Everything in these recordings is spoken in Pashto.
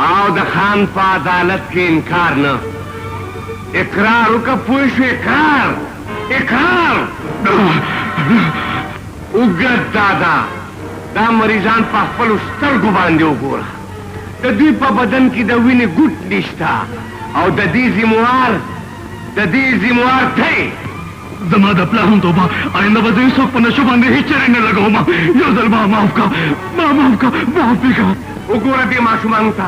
او د خان په عدالت کې انکار نه اقرار وکړه پوه شو اقرار اوږد دادا دا مریضان په خپلو سترګو باندې وګوره د دوی په بدن کې د وینې ګوټ نشته او د دې ذموار ته زما د پلار هم توبه آینده به زه هېڅوک په نشو باندې هېڅ چرې نه لګوم یو ځل ما معاف کا وګوره دې ماشومانو ته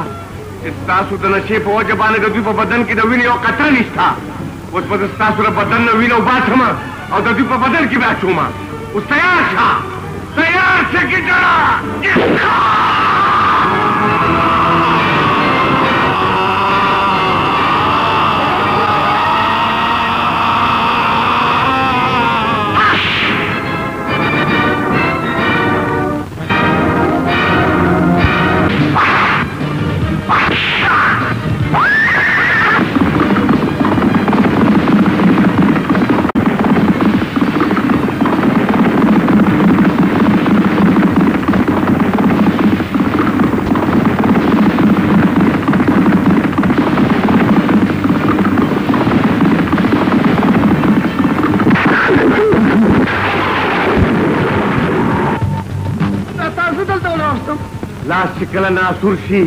چې ستاسو د نشې په وجه باندې د دوی په بدن کې د وینې یو قطره نشته اوس به زه ستاسو له بدن نه وینه وباسم او د دوی په بدن کې به اچوم اوس تیار شه ګیدړه لاس چې کله ناسور شي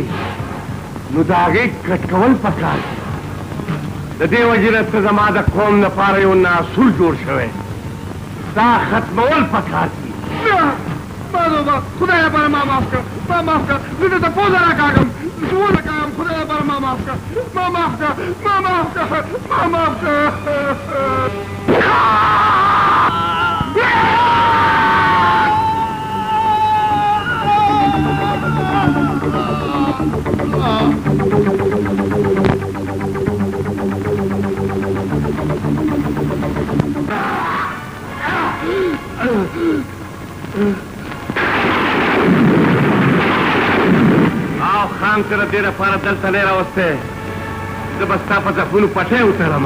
نو د هغې کټ کول پکار دي د دې وجې نه ته زما د قوم لپاره یو ناسور جوړ شوی دا ختمول پکار دي خدای لپاره ما معاف کړه زه درته پوزه راکاږم سوونه کوم خدای لپاره ما معاف کړه او خان سره دې لپاره دلته نه راوستی زه به ستا په زخمونو پټۍ وتړم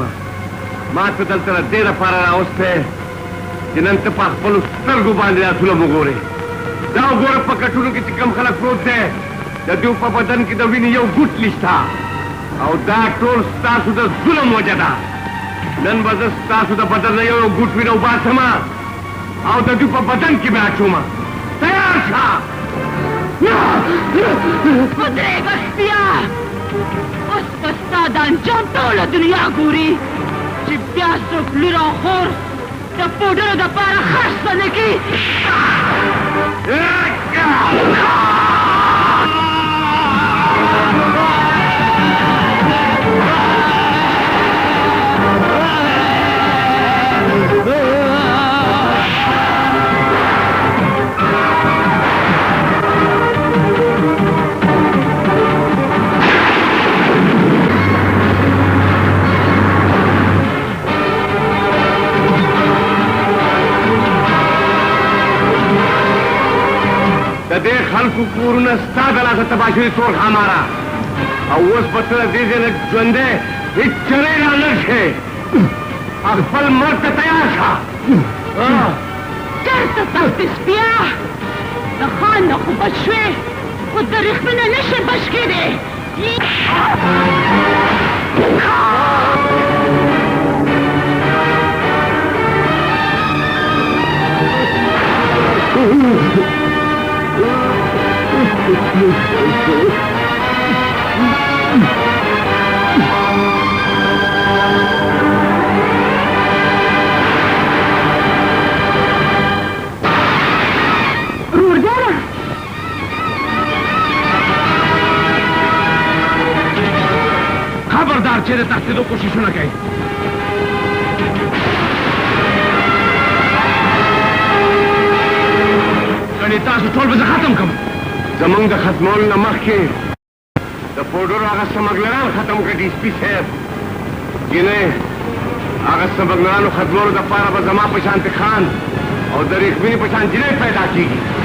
ما ته دلته دې لپاره راوستی چې نن ته په خپلو سترګو باندې لاسونه وګورې دا وګوره په کټونو کې چې کوم خلک پروت دی د دوی په بدن کې د وینې یو ګوټ نشته او دا ټول ستاسو د ظلم وجه ده نن به زه ستاسو د بدن نه یو ګوټ وینه وباسم او د دوی په بدن کې به اچوم تیار شه ودرېږه سپیه اوس به ستا د انجام ټوله دنیا ګوري چې بیا څوک لور او خور د پوډرو دپاره خرڅ به نه کړي د دې خلکو کورونه ستا د لاسه تباه شوي تور خاماره او اوس به ته د دې ځای نه ژوندی هېڅ چرې را نه شې خپل مرګ ته تیار شه چېرته تښتې سپیه د خان نه خو بچ شوې خو د ریښمې نه نشې بچ کېدی خبردار چې د تښتېدو کوششونه کوي ګنې تاسو ټول به زه ختم کړم زمونږ د ختمولو نه مخکې د پوډرو هغه سمګلران ختم کړه ډي سپي صاحب ګینې هغه سمګلرانو ختمولو دپاره به زما په شانتې خان او د ریښمینې په شان جنۍ پیدا کېږي